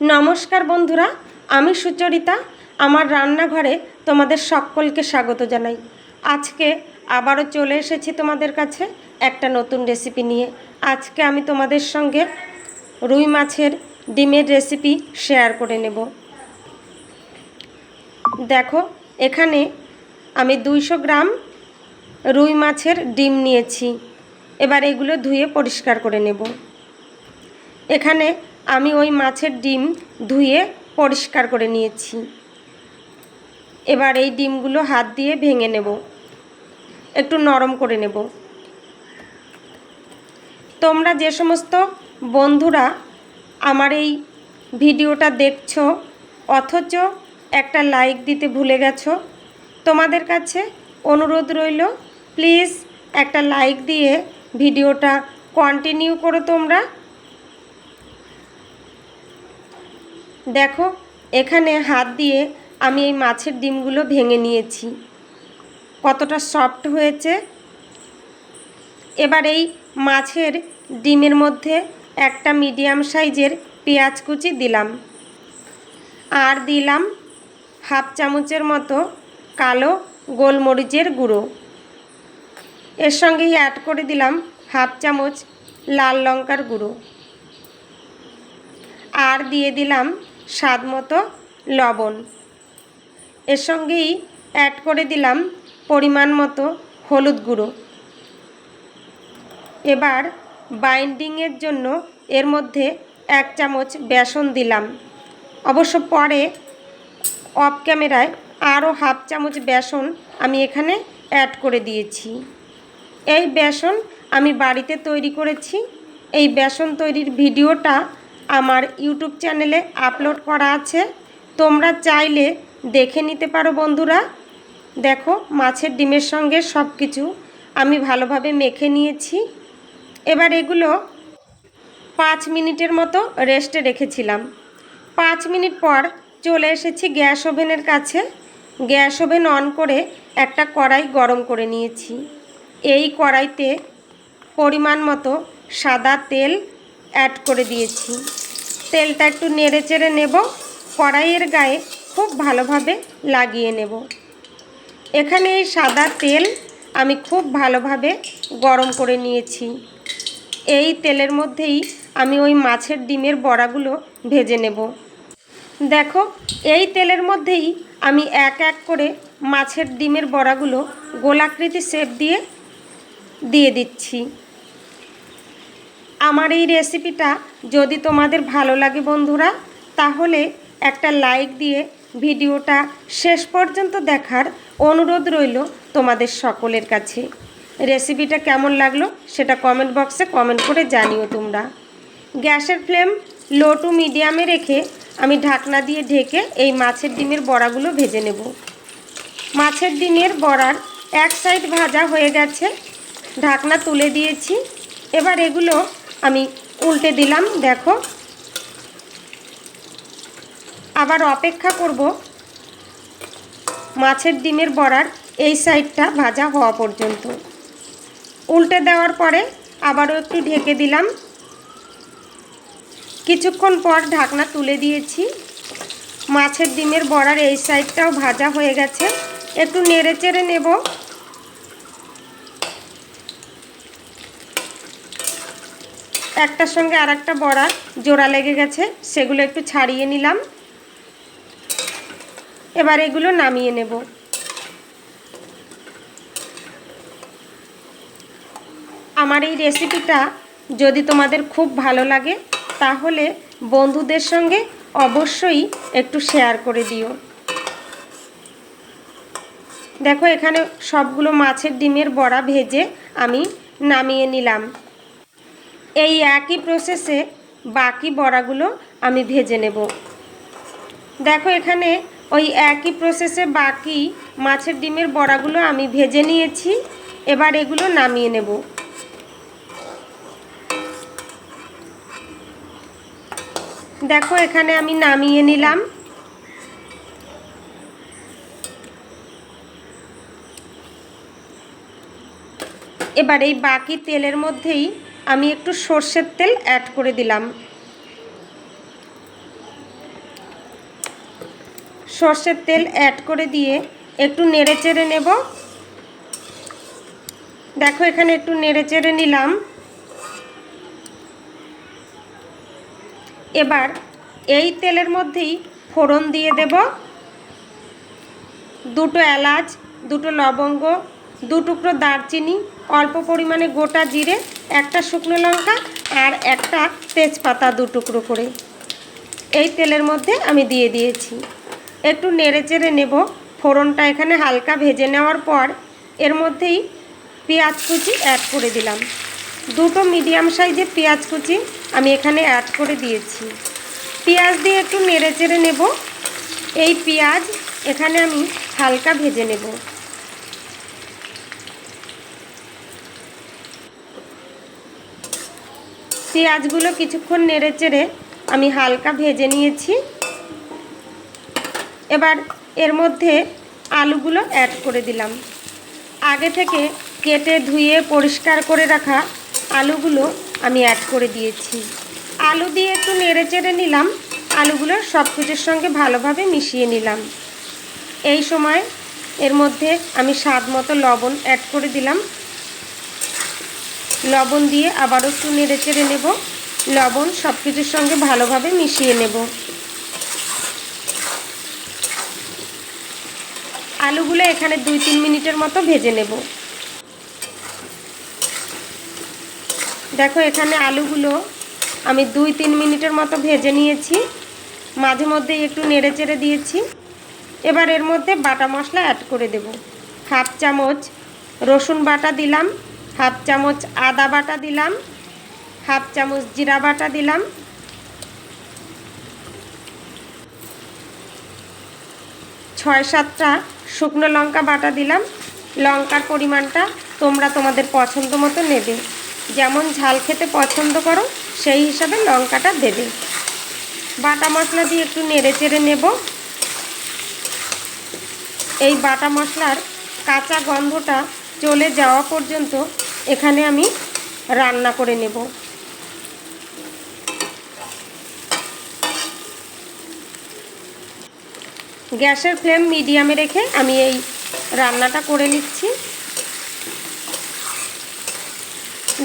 নমস্কার বন্ধুরা, আমি সুচরিতা। আমার রান্নাঘরে তোমাদের সকলকে স্বাগত জানাই। আজকে আবারও চলে এসেছি তোমাদের কাছে একটা নতুন রেসিপি নিয়ে। আজকে আমি তোমাদের সঙ্গে রুই মাছের ডিমের রেসিপি শেয়ার করে নেব। দেখো, এখানে আমি 200 গ্রাম রুই মাছের ডিম নিয়েছি। এবার এগুলো ধুয়ে পরিষ্কার করে নেব। এখানে আমি ওই মাছের ডিম ধুয়ে পরিষ্কার করে নিয়েছি। এবার এই ডিমগুলো হাত দিয়ে ভেঙে নেব, একটু নরম করে নেব। তোমরা যে সমস্ত বন্ধুরা আমার এই ভিডিওটা দেখছো অথচ একটা লাইক দিতে ভুলে গেছো, তোমাদের কাছে অনুরোধ রইল, প্লিজ একটা লাইক দিয়ে ভিডিওটা কন্টিনিউ করো তোমরা। দেখো, এখানে হাত দিয়ে আমি এই মাছের ডিমগুলো ভেঙে নিয়েছি, কতটা সফট হয়েছে। এবার এই মাছের ডিমের মধ্যে একটা মিডিয়াম সাইজের পেঁয়াজ কুচি দিলাম, আর দিলাম হাফ চামচের মতো কালো গোলমরিচের গুঁড়ো। এর সঙ্গেই অ্যাড করে দিলাম হাফ চামচ লাল লঙ্কার গুঁড়ো, আর দিয়ে দিলাম স্বাদ মতো লবণ। এর সঙ্গেই অ্যাড করে দিলাম পরিমাণ মতো হলুদ গুঁড়ো। এবার বাইন্ডিংয়ের জন্য এর মধ্যে 1 চামচ বেসন দিলাম। অবশ্য পরে অফ ক্যামেরায় আরও হাফ চামচ বেসন আমি এখানে অ্যাড করে দিয়েছি। এই বেসন আমি বাড়িতে তৈরি করেছি। এই বেসন তৈরির ভিডিওটা আমার ইউটিউব চ্যানেলে আপলোড করা আছে, তোমরা চাইলে দেখে নিতে পারো বন্ধুরা। দেখো, মাছের ডিমের সঙ্গে সব কিছু আমি ভালোভাবে মেখে নিয়েছি। এবার এগুলো 5 মিনিটের মতো রেস্টে রেখেছিলাম। 5 মিনিট পর চলে এসেছি গ্যাস ওভেনের কাছে। গ্যাস ওভেন অন করে একটা কড়াই গরম করে নিয়েছি। এই কড়াইতে পরিমাণ মতো সাদা তেল অ্যাড করে দিয়েছি। তেলটা একটু নেড়ে চেড়ে নেব, কড়াইয়ের গায়ে খুব ভালোভাবে লাগিয়ে নেব। এখানে এই সাদা তেল আমি খুব ভালোভাবে গরম করে নিয়েছি। এই তেলের মধ্যেই আমি ওই মাছের ডিমের বড়াগুলো ভেজে নেব। দেখো, এই তেলের মধ্যেই আমি এক এক করে মাছের ডিমের বড়াগুলো গোলাকৃতি শেপ দিয়ে দিচ্ছি। আমার এই রেসিপিটা যদি তোমাদের ভালো লাগে বন্ধুরা, তাহলে একটা লাইক দিয়ে ভিডিওটা শেষ পর্যন্ত দেখার অনুরোধ রইল তোমাদের সকলের কাছে। রেসিপিটা কেমন লাগলো সেটা কমেন্ট বক্সে কমেন্ট করে জানিও তোমরা। গ্যাসের ফ্লেম লো টু মিডিয়ামে রেখে আমি ঢাকনা দিয়ে ঢেকে এই মাছের ডিমের বড়াগুলো ভেজে নেব। মাছের ডিমের বড়ার এক সাইড ভাজা হয়ে গেছে, ঢাকনা তুলে দিয়েছি। এবার এগুলো আমি উল্টে দিলাম। দেখো, আবার অপেক্ষা করব মাছের ডিমের বড়ার এই সাইডটা ভাজা হওয়া পর্যন্ত। উল্টে দেওয়ার পরে আবারও একটু ঢেকে দিলাম। কিছুক্ষণ পর ঢাকনা তুলে দিয়েছি। মাছের ডিমের বড়ার এই সাইডটাও ভাজা হয়ে গেছে, একটু নেড়ে চেড়ে নেব। একটার সঙ্গে আর একটা বড়া জোড়া লেগে গেছে, সেগুলো একটু ছাড়িয়ে নিলাম। এবার এগুলো নামিয়ে নেব। আমার এই রেসিপিটা যদি তোমাদের খুব ভালো লাগে তাহলে বন্ধুদের সঙ্গে অবশ্যই একটু শেয়ার করে দিও। দেখো, এখানে সবগুলো মাছের ডিমের বড়া ভেজে আমি নামিয়ে নিলাম। এই একই প্রসেসে বাকি বড়াগুলো আমি ভেজে নেব। দেখো, এখানে ওই একই প্রসেসে বাকি মাছের ডিমের বড়াগুলো আমি ভেজে নিয়েছি। এবার এগুলো নামিয়ে নেব। দেখো, এখানে আমি নামিয়ে নিলাম। এবার এই বাকি তেলের মধ্যেই আমি একটু সর্ষের তেল অ্যাড করে দিলাম। সর্ষের তেল অ্যাড করে দিয়ে একটু নেড়ে চেড়ে নেব। দেখো এখানে একটু নেড়ে চেড়ে নিলাম। এবার এই তেলের মধ্যেই ফোড়ন দিয়ে দেব। দুটো এলাচ, দুটো লবঙ্গ, দু টুকরো দারচিনি, অল্প পরিমাণে গোটা জিরে, একটা শুকনো লঙ্কা আর একটা তেজপাতা দু টুকরো করে এই তেলের মধ্যে আমি দিয়ে দিয়েছি। একটু নেড়ে চেড়ে নেব। ফোড়নটা এখানে হালকা ভেজে নেওয়ার পর এর মধ্যেই পেঁয়াজ কুচি অ্যাড করে দিলাম। দুটো মিডিয়াম সাইজের পেঁয়াজ কুচি আমি এখানে অ্যাড করে দিয়েছি। পেঁয়াজ দিয়ে একটু নেড়ে চেড়ে নেব। এই পেঁয়াজ এখানে আমি হালকা ভেজে নেব। পেঁয়াজগুলো কিছুক্ষণ নেড়ে চেড়ে আমি হালকা ভেজে নিয়েছি। এবার এর মধ্যে আলুগুলো অ্যাড করে দিলাম। আগে থেকে কেটে ধুয়ে পরিষ্কার করে রাখা আলুগুলো আমি অ্যাড করে দিয়েছি। আলু দিয়ে একটু নেড়ে চেড়ে নিলাম। আলুগুলো সব কিছুর সঙ্গে ভালোভাবে মিশিয়ে নিলাম। এই সময় এর মধ্যে আমি স্বাদ মতো লবণ অ্যাড করে দিলাম। লবণ দিয়ে আবারও একটু নেড়ে চেড়ে নেব। লবণ সব কিছুর সঙ্গে ভালোভাবে মিশিয়ে নেব। আলুগুলো এখানে 2-3 মিনিটের মতো ভেজে নেব। দেখো এখানে আলুগুলো আমি 2-3 মিনিটের মতো ভেজে নিয়েছি। মাঝে মধ্যে একটু নেড়ে চেড়ে দিয়েছি। এবার এর মধ্যে বাটা মশলা অ্যাড করে দেব। হাফ চামচ রসুন বাটা দিলাম, হাফ চামচ আদা বাটা দিলাম, হাফ চামচ জিরা বাটা দিলাম, 6-7টা শুকনো লঙ্কা বাটা দিলাম। লঙ্কার পরিমাণটা তোমরা তোমাদের পছন্দ মতো নেবে। যেমন ঝাল খেতে পছন্দ করো সেই হিসাবে লঙ্কাটা দেবে। বাটা মশলা দিয়ে একটু নেড়ে চেড়ে নেব। এই বাটা মশলার কাঁচা গন্ধটা চলে যাওয়া পর্যন্ত এখানে আমি রান্না করে নেব। গ্যাসের ফ্লেম মিডিয়ামে রেখে আমি এই রান্নাটা করে নিচ্ছি।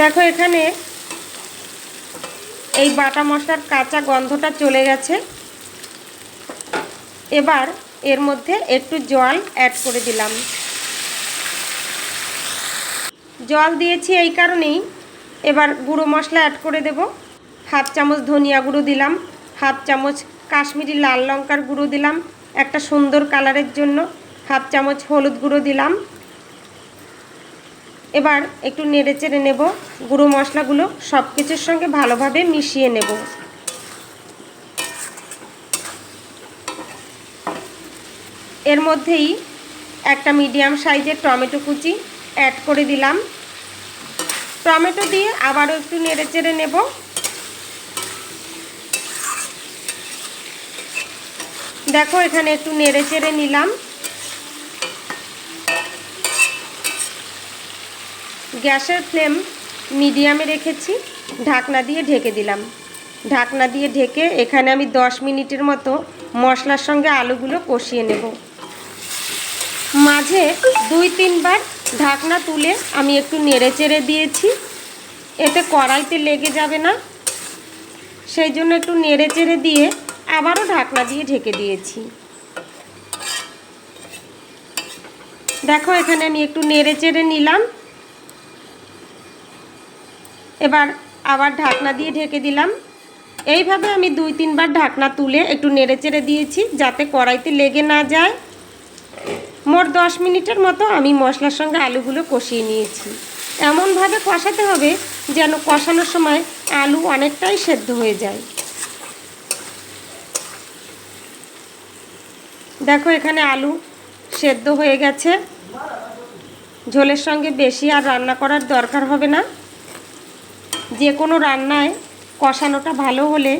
দেখো এখানে এই বাটা মশলার কাঁচা গন্ধটা চলে গেছে। এবার এর মধ্যে একটু জল অ্যাড করে দিলাম। জল দিয়েছি এই কারণেই। এবার গুঁড়ো মশলা অ্যাড করে দেব। হাফ চামচ ধনিয়া গুঁড়ো দিলাম, হাফ চামচ কাশ্মীরি লাল লঙ্কার গুঁড়ো দিলাম একটা সুন্দর কালারের জন্য, হাফ চামচ হলুদ গুঁড়ো দিলাম। এবার একটু নেড়ে চেড়ে নেব। গুঁড়ো মশলাগুলো সব কিছুর সঙ্গে ভালোভাবে মিশিয়ে নেব। এর মধ্যেই একটা মিডিয়াম সাইজের টমেটো কুচি অ্যাড করে দিলাম। টমেটো দিয়ে আবারও একটু নেড়ে চেড়ে নেব। দেখো এখানে একটু নেড়ে চেড়ে নিলাম। গ্যাসের ফ্লেম মিডিয়ামে রেখেছি। ঢাকনা দিয়ে ঢেকে দিলাম। ঢাকনা দিয়ে ঢেকে এখানে আমি 10 মিনিটের মতো মশলার সঙ্গে আলুগুলো কষিয়ে নেব। মাঝে 2-3 বার ঢাকনা তুলে আমি একটু নেড়ে চেড়ে দিয়েছি। এতে কড়াইতে লেগে যাবে না, সেই জন্য একটু নেড়ে চেড়ে দিয়ে আবারও ঢাকনা দিয়ে ঢেকে দিয়েছি। দেখো এখানে আমি একটু নেড়ে চেড়ে নিলাম। এবার আবার ঢাকনা দিয়ে ঢেকে দিলাম। এইভাবে আমি 2-3 বার ঢাকনা তুলে একটু নেড়ে চেড়ে দিয়েছি যাতে কড়াইতে লেগে না যায়। মোট 10 মিনিটের মতো আমি মশলার সঙ্গে আলুগুলো কষিয়ে নিয়েছি। এমনভাবে কষাতে হবে যেন কষানোর সময় আলু অনেকটাই সেদ্ধ হয়ে যায়। দেখো এখানে আলু সেদ্ধ হয়ে গেছে। ঝোলের সঙ্গে বেশি আর রান্না করার দরকার হবে না। যে কোনো রান্নায় কষানোটা ভালো হলে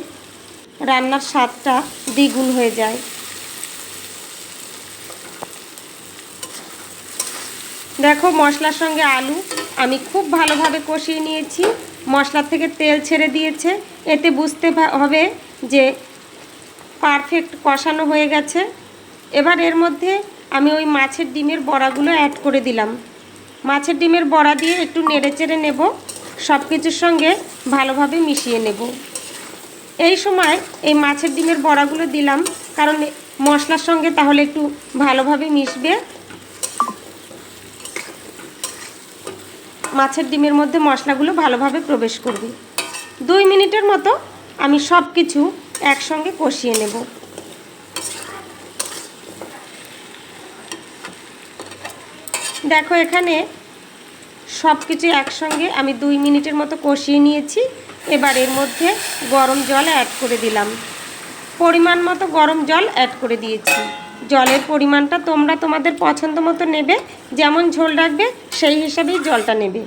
রান্নার স্বাদটা দ্বিগুণ হয়ে যায়। দেখো মশলার সঙ্গে আলু আমি খুব ভালোভাবে কষিয়ে নিয়েছি। মশলা থেকে তেল ছেড়ে দিয়েছে। এতে বুঝতে হবে যে পারফেক্ট কষানো হয়ে গেছে। এবার এর মধ্যে আমি ওই মাছের ডিমের বড়াগুলো অ্যাড করে দিলাম। মাছের ডিমের বড়া দিয়ে একটু নেড়েচেড়ে নেব, সব কিছুর সঙ্গে ভালোভাবে মিশিয়ে নেব। এই সময় এই মাছের ডিমের বড়াগুলো দিলাম কারণ মশলার সঙ্গে তাহলে একটু ভালোভাবে মিশবে। মাছের ডিমের মধ্যে মশলাগুলো ভালোভাবে প্রবেশ করবে। 2 মিনিটের মতো আমি সব কিছু একসঙ্গে কষিয়ে নেব। দেখো এখানে সব কিছু একসঙ্গে আমি 2 মিনিটের মতো কষিয়ে নিয়েছি। এবার এর মধ্যে গরম জল অ্যাড করে দিলাম। পরিমাণ মতো গরম জল অ্যাড করে দিয়েছি। জলের পরিমাণটা তোমরা তোমাদের পছন্দ মতো নেবে, যেমন ঝোল রাখবে সেই হিসাবেই জলটা নেবে।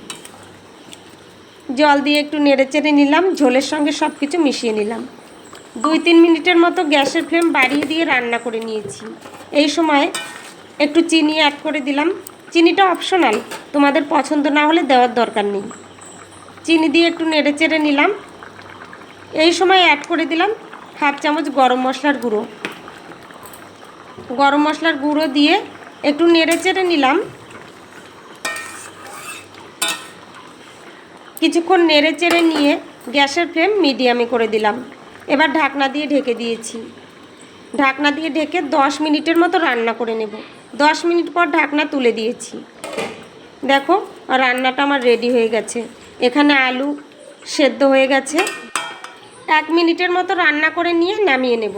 জল দিয়ে একটু নেড়েচেড়ে নিলাম, ঝোলের সঙ্গে সব কিছু মিশিয়ে নিলাম। 2-3 মিনিটের মতো গ্যাসের ফ্লেম বাড়িয়ে দিয়ে রান্না করে নিয়েছি। এই সময় একটু চিনি অ্যাড করে দিলাম। চিনিটা অপশনাল, তোমাদের পছন্দ না হলে দেওয়ার দরকার নেই। চিনি দিয়ে একটু নেড়েচেড়ে নিলাম। এই সময় অ্যাড করে দিলাম 1/2 চামচ গরম মশলার গুঁড়ো। গরম মশলার গুঁড়ো দিয়ে একটু নেড়েচেড়ে নিলাম। কিছুক্ষণ নেড়েচেড়ে নিয়ে গ্যাসের ফ্লেম মিডিয়ামে করে দিলাম। এবার ঢাকনা দিয়ে ঢেকে দিয়েছি। ঢাকনা দিয়ে ঢেকে 10 মিনিটের মতো রান্না করে নেব। 10 মিনিট পর ঢাকনা তুলে দিয়েছি। দেখো রান্নাটা আমার রেডি হয়ে গেছে। এখানে আলু সেদ্ধ হয়ে গেছে। 1 মিনিটের মতো রান্না করে নিয়ে নামিয়ে নেব।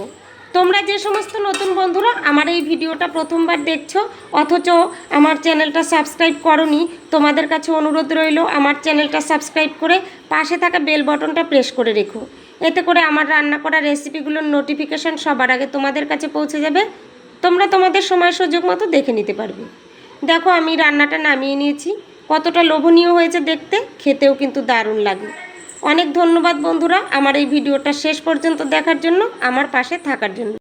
তোমরা যে সমস্ত নতুন বন্ধুরা আমার এই ভিডিওটা প্রথমবার দেখছো অথচ আমার চ্যানেলটা সাবস্ক্রাইব করোনি, তোমাদের কাছে অনুরোধ রইল আমার চ্যানেলটা সাবস্ক্রাইব করে পাশে থাকা বেল বটনটা প্রেস করে রেখো। এতে করে আমার রান্না করা রেসিপিগুলোর নোটিফিকেশন সবার আগে তোমাদের কাছে পৌঁছে যাবে। তোমরা তোমাদের সময় সুযোগ মতো দেখে নিতে পারবে। দেখো আমি রান্নাটা নামিয়ে নিয়েছি। কতটা লোভনীয় হয়েছে দেখতে, খেতেও কিন্তু দারুণ লাগে। অনেক ধন্যবাদ বন্ধুরা আমার এই ভিডিওটা শেষ পর্যন্ত দেখার জন্য, আমার পাশে থাকার জন্য।